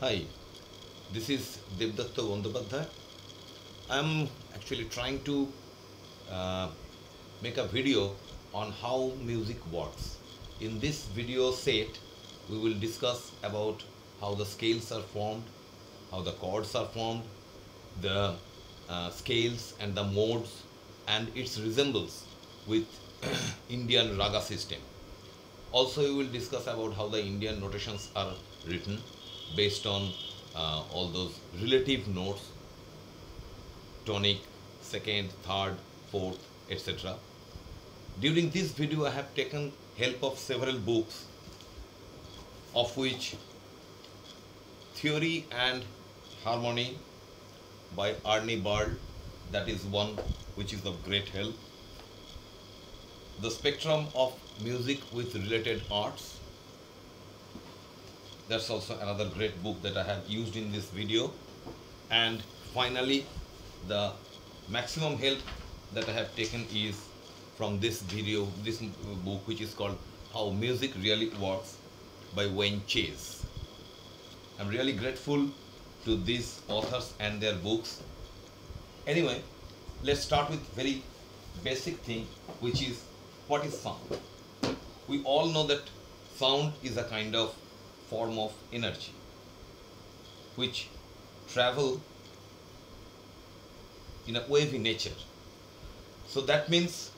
Hi, this is Debdutta. I'm actually trying to uh, make a video on how music works. In this video set, we will discuss about how the scales are formed, how the chords are formed, the scales and the modes, and its resemblance with Indian raga system. Also, we will discuss about how the Indian notations are written based on all those relative notes, tonic, second, third, fourth, etc. During this video, I have taken help of several books, of which Theory and Harmony by Arnie Bird, that is one which is of great help. The Spectrum of Music with Related Arts, that's also another great book that I have used in this video. And finally, the maximum help that I have taken is from this book, which is called How Music Really Works by Wayne Chase. I'm really grateful to these authors and their books. Anyway, let's start with very basic thing, which is what is sound. We all know that sound is a kind of form of energy which travel in a wavy nature. So that means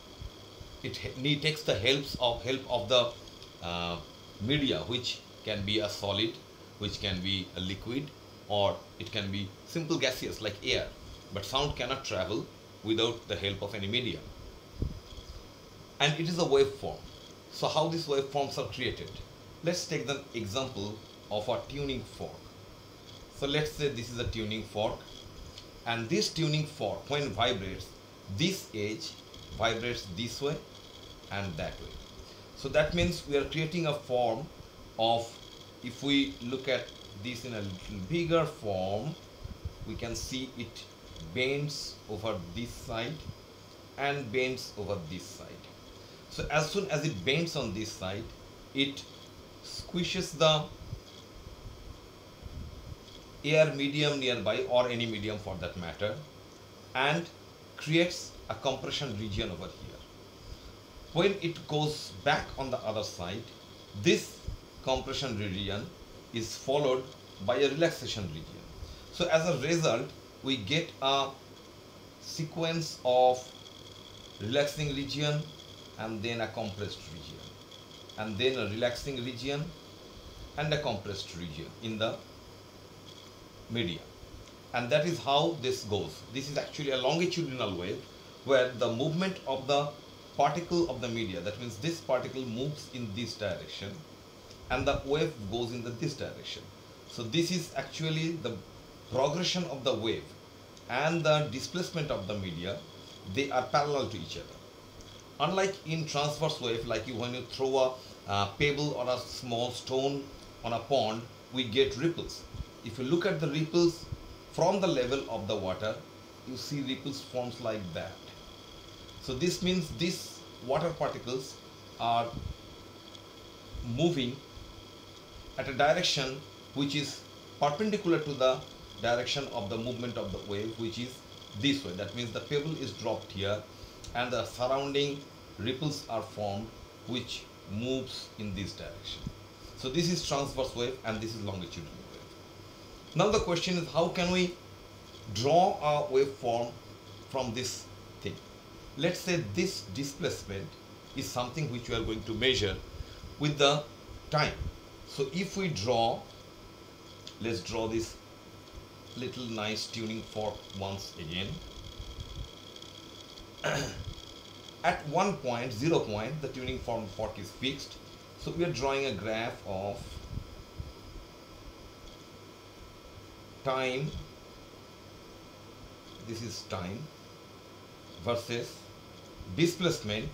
it takes the help of the media, which can be a solid, which can be a liquid, or it can be simple gaseous like air. But sound cannot travel without the help of any medium. And it is a waveform. So how these waveforms are created? Let's take the example of a tuning fork. So let's say this is a tuning fork, and this tuning fork, when vibrates, this edge vibrates this way and that way. So that means we are creating a form of, if we look at this in a little bigger form, we can see it bends over this side and bends over this side. So as soon as it bends on this side, it squishes the air medium nearby, or any medium for that matter, and creates a compression region over here. When it goes back on the other side, this compression region is followed by a relaxation region. So as a result, we get a sequence of relaxing region, and then a compressed region, and then a relaxing region and a compressed region in the media. And that is how this goes. This is actually a longitudinal wave, where the movement of the particle of the media, that means this particle moves in this direction and the wave goes in this direction. So this is actually the progression of the wave and the displacement of the media. They are parallel to each other. Unlike in transverse wave, like when you throw a pebble or a small stone on a pond, we get ripples. If you look at the ripples from the level of the water, you see ripples forms like that. So this means these water particles are moving at a direction which is perpendicular to the direction of the movement of the wave, which is this way. That means the pebble is dropped here and the surrounding ripples are formed, which moves in this direction. So this is transverse wave and this is longitudinal wave. Now the question is, how can we draw a waveform from this thing? Let's say this displacement is something which we are going to measure with the time. So if we draw, let's draw this little nice tuning fork once again. At 0 point, the tuning fork is fixed. So we are drawing a graph of time, this is time, versus displacement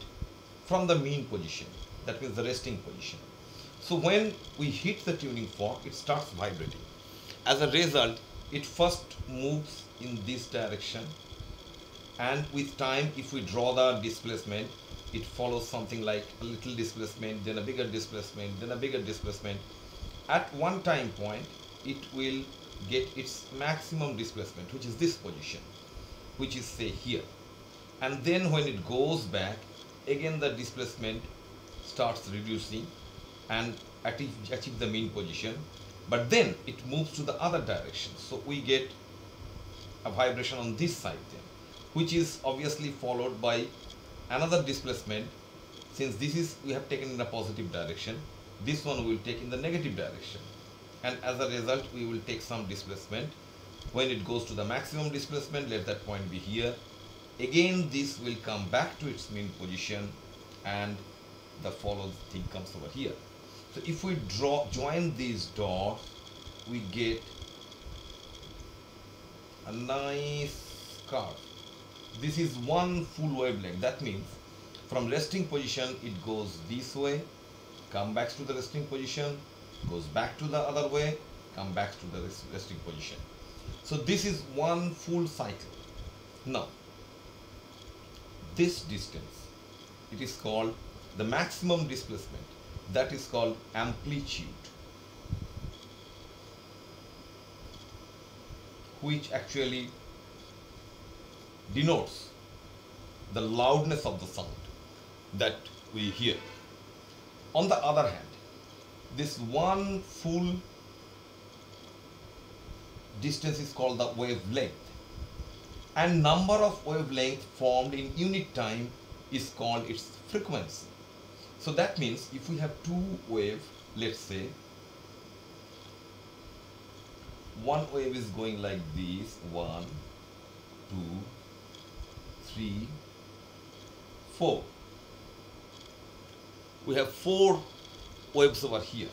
from the mean position, that means the resting position. So when we hit the tuning fork, it starts vibrating. As a result, it first moves in this direction, and with time, if we draw the displacement, it follows something like a little displacement, then a bigger displacement, then a bigger displacement. At one time point, it will get its maximum displacement, which is this position, which is say here. And then when it goes back, again the displacement starts reducing and achieve the mean position, but then it moves to the other direction. So we get a vibration on this side then, which is obviously followed by another displacement. Since this is we have taken in a positive direction, this one will take in the negative direction, and as a result we will take some displacement. When it goes to the maximum displacement, let that point be here. Again this will come back to its mean position, and the followed thing comes over here. So if we join these dots, we get a nice curve. This is one full wavelength. That means from resting position it goes this way, come back to the resting position, goes back to the other way, come back to the resting position. So this is one full cycle. Now this distance, it is called the maximum displacement, that is called amplitude, which actually denotes the loudness of the sound that we hear. On the other hand, this one full distance is called the wavelength, and number of wavelengths formed in unit time is called its frequency. So that means if we have two waves, let's say one wave is going like this, 1, 2, 3, 4. We have 4 waves over here,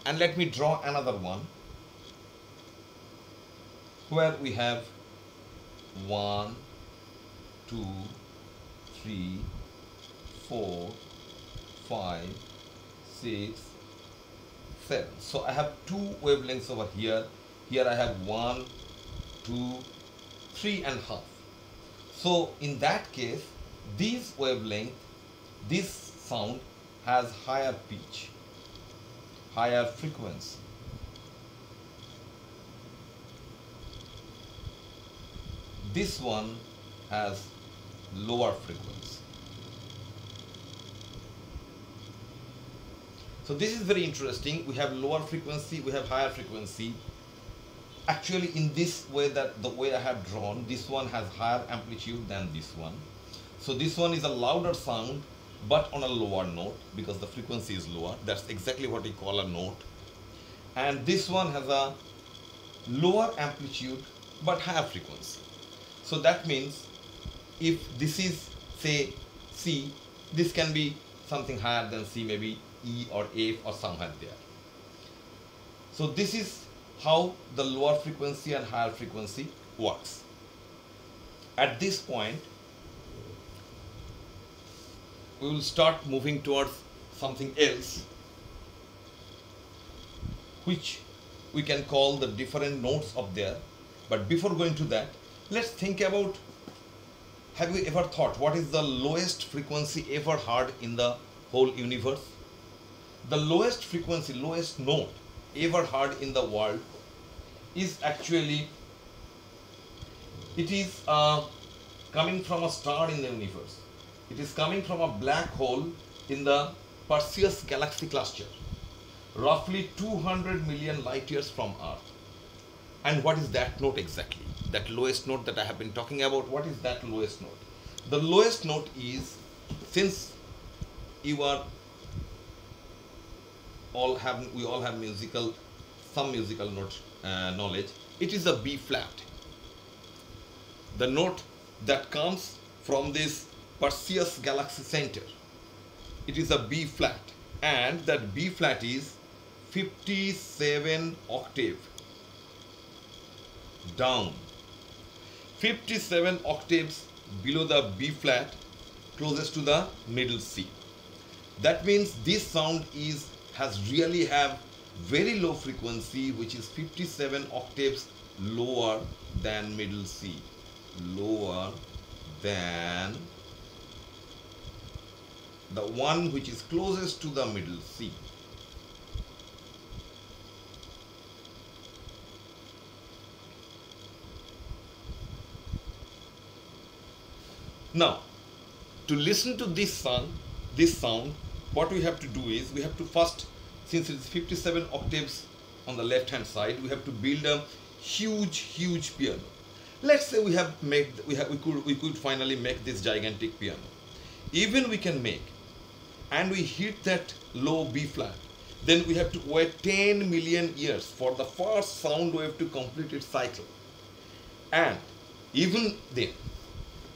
and let me draw another one where we have 1, 2, 3, 4, 5, 6, 7. So I have 2 wavelengths over here. Here I have 1, 2, 3 and half. So in that case, this wavelength, this sound has higher pitch, higher frequency. This one has lower frequency. So this is very interesting. We have lower frequency, we have higher frequency. Actually, in this way, that the way I have drawn, this one has higher amplitude than this one. So this one is a louder sound, but on a lower note because the frequency is lower. That's exactly what we call a note. And this one has a lower amplitude but higher frequency. So that means if this is say C, this can be something higher than C, maybe E or F or somewhere there. So this is how the lower frequency and higher frequency works. At this point, we will start moving towards something else, which we can call the different notes up there. But before going to that, let's think about, have you ever thought what is the lowest frequency ever heard in the whole universe? The lowest frequency, lowest note ever heard in the world is actually, it is coming from a star in the universe. It is coming from a black hole in the Perseus galaxy cluster, roughly 200 million light years from Earth. And what is that note exactly? That lowest note that I have been talking about, what is that lowest note? The lowest note is, since you are we all have some musical note knowledge, it is a B flat. The note that comes from this Perseus galaxy center, it is a B flat, and that B flat is 57 octave down, 57 octaves below the B flat, closest to the middle C. That means this sound has really have very low frequency, which is 57 octaves lower than middle C, lower than the one which is closest to the middle C. Now, to listen to this sound, what we have to do is we have to first, since it's 57 octaves on the left hand side, we have to build a huge piano. Let's say we could finally make this gigantic piano. Even we can make, and we hit that low B flat, then we have to wait 10 million years for the first sound wave to complete its cycle. And even then,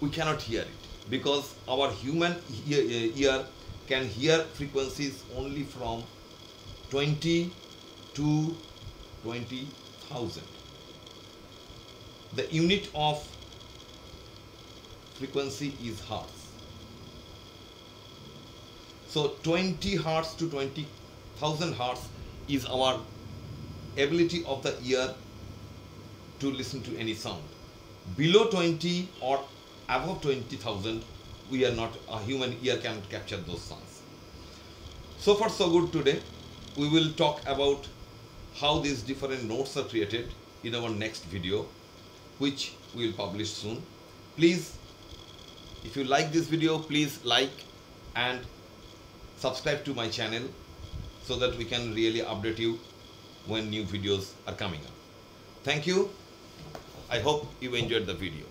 we cannot hear it because our human ear can hear frequencies only from 20 to 20,000. The unit of frequency is hertz. So 20 hertz to 20,000 hertz is our ability of the ear to listen to any sound. Below 20 or above 20,000, we are not, a human ear cannot capture those sounds. So far so good today. We will talk about how these different notes are created in our next video, which we will publish soon. Please, if you like this video, please like and subscribe to my channel so that we can really update you when new videos are coming up. Thank you. I hope you enjoyed the video.